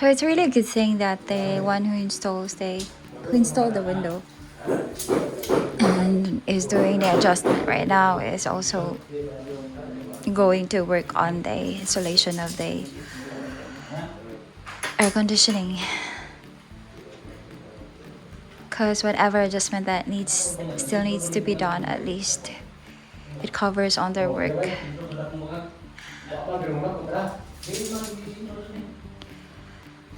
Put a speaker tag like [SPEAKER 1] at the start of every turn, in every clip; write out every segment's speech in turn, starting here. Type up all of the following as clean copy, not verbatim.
[SPEAKER 1] So it's really a good thing that the one who installed the window and is doing the adjustment right now is also going to work on the installation of the air conditioning, because whatever adjustment that still needs to be done, at least it covers on their work.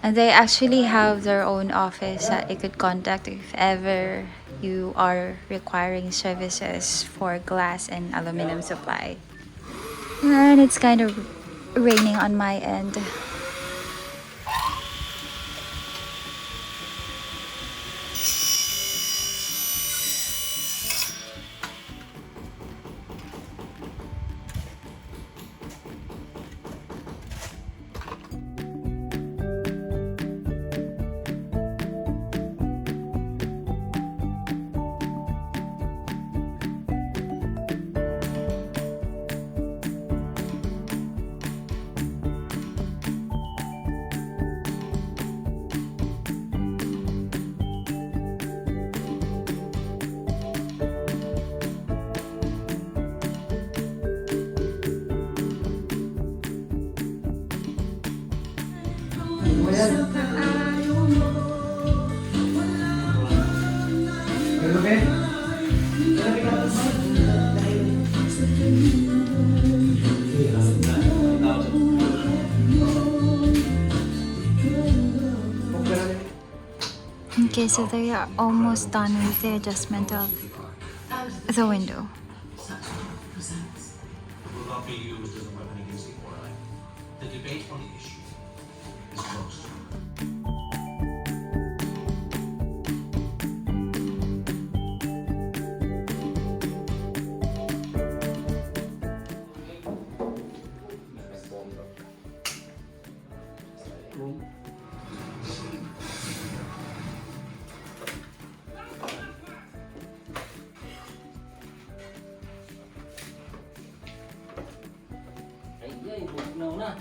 [SPEAKER 1] And they actually have their own office that you could contact if ever you are requiring services for glass and aluminum supply. And it's kind of raining on my end. Okay, so they are almost done with the adjustment of the window.
[SPEAKER 2] Will not be used as a weapon against the Orline. The debate on the issue is closed.
[SPEAKER 3] No, na.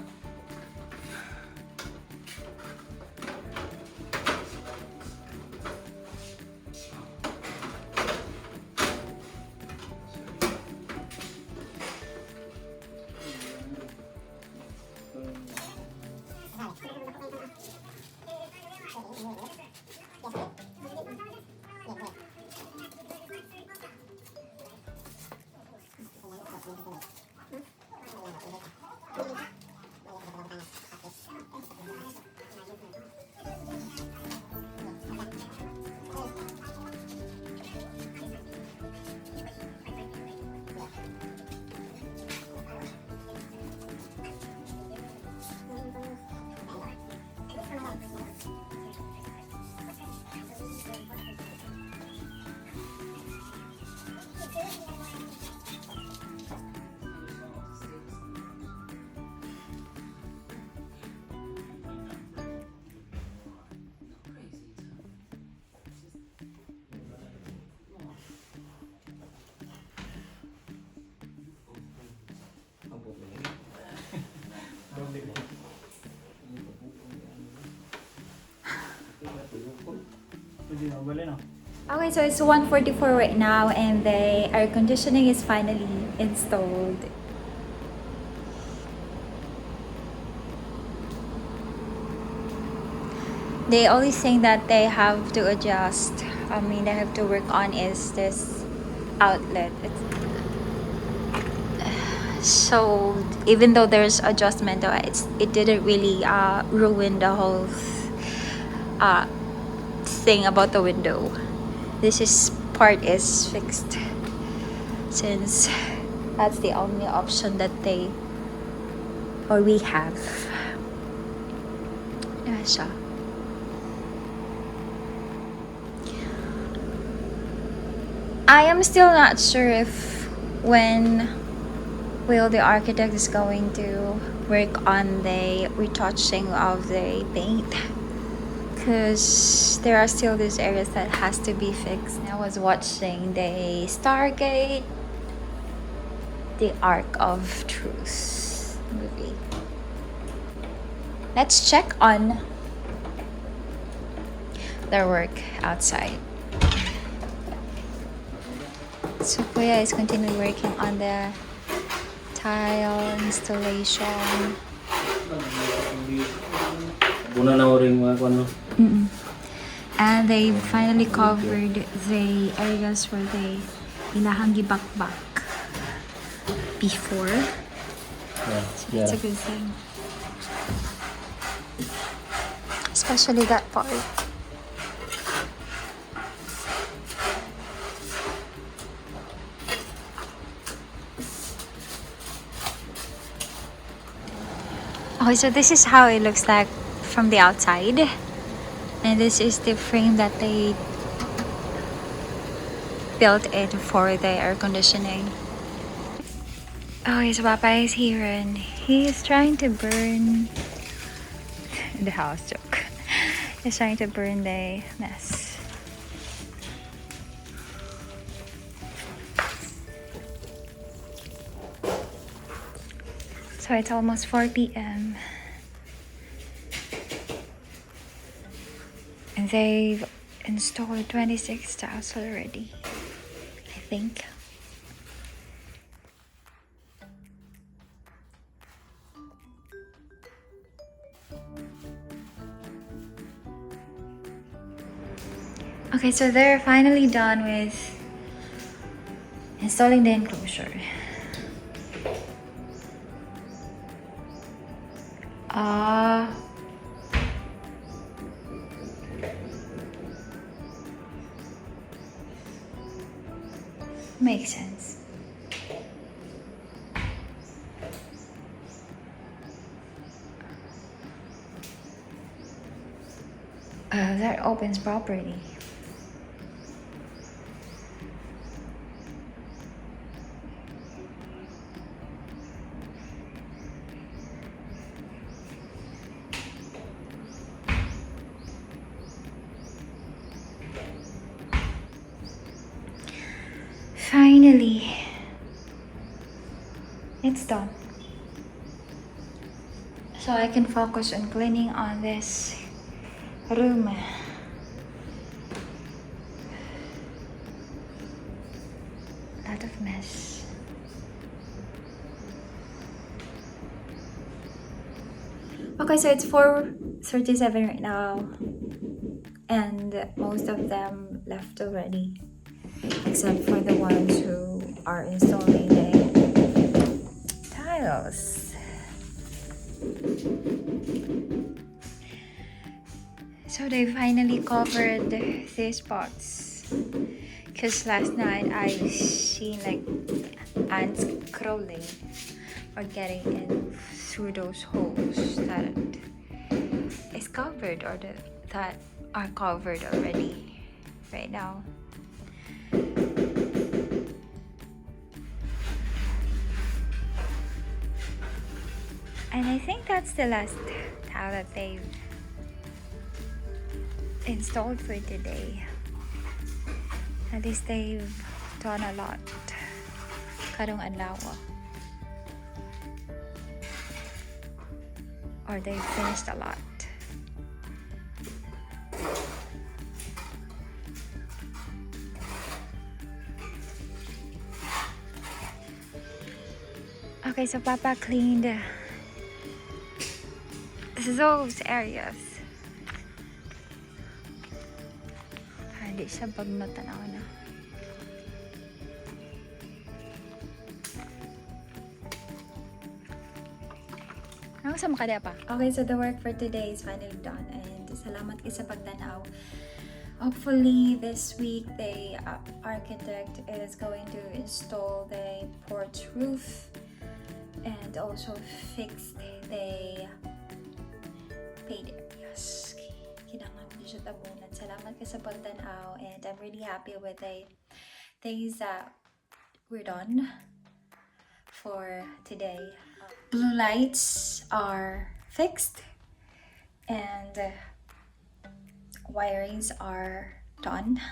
[SPEAKER 1] Okay, so it's 1:44 right now and the air conditioning is finally installed. The only thing that they have to they have to work on is this outlet. So even though there's adjustment, it didn't really ruin the whole uh, thing about the window. Part is fixed, since that's the only option that we have. Yeah, siya. I am still not sure if when will the architect is going to work on the retouching of the paint, because there are still these areas that has to be fixed. I was watching the Stargate, the Arc of Truth movie. Let's check on their work outside. So Kuya is continually working on the tile installation. Mm-mm. And they finally covered the areas where they ilahang gibakbak before. So that's a good thing. Especially that part. Okay, so this is how it looks like from the outside. And this is the frame that they built in for the air conditioning. Oh, his papa is here and he is trying to burn the house joke. He's trying to burn the mess. So it's almost 4 p.m. and they've installed 26 tiles already, I think. Okay, so they're finally done with installing the enclosure. Makes sense. That opens property. Finally, it's done. So I can focus on cleaning on this room. Lot of mess. Okay, so it's 4:37 right now, and most of them left already, except for the ones who are installing the tiles. So they finally covered these spots, because last night I've seen like ants crawling or getting in through those holes that is covered or that are covered already right now. And I think that's the last tile that they've installed for today. At least they've done a lot. Karong adlaw. Or they've finished a lot. Okay, so Papa cleaned those areas. Hindi siya bagno tanaw na. Ano sa makada pa? Okay, so the work for today is finally done and salamat kayo sa pagtanaw. Hopefully this week the architect is going to install the porch roof and also fix the paid areas. Kinangan ko siya tabunan. Salamat kayo sa pagtanaw and I'm really happy with the things that we're done for today. Blue lights are fixed and wirings are done.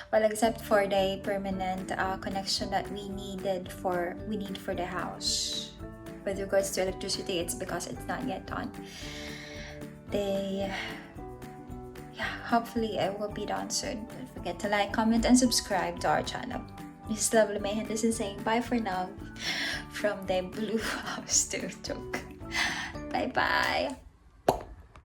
[SPEAKER 1] Well, except for the permanent connection that we need for the house. With regards to electricity, it's because it's not yet done. The yeah, hopefully I will be done soon. Don't forget to like, comment, and subscribe to our channel. This is Lovely May Henderson saying bye for now from the blue house to joke. Bye bye.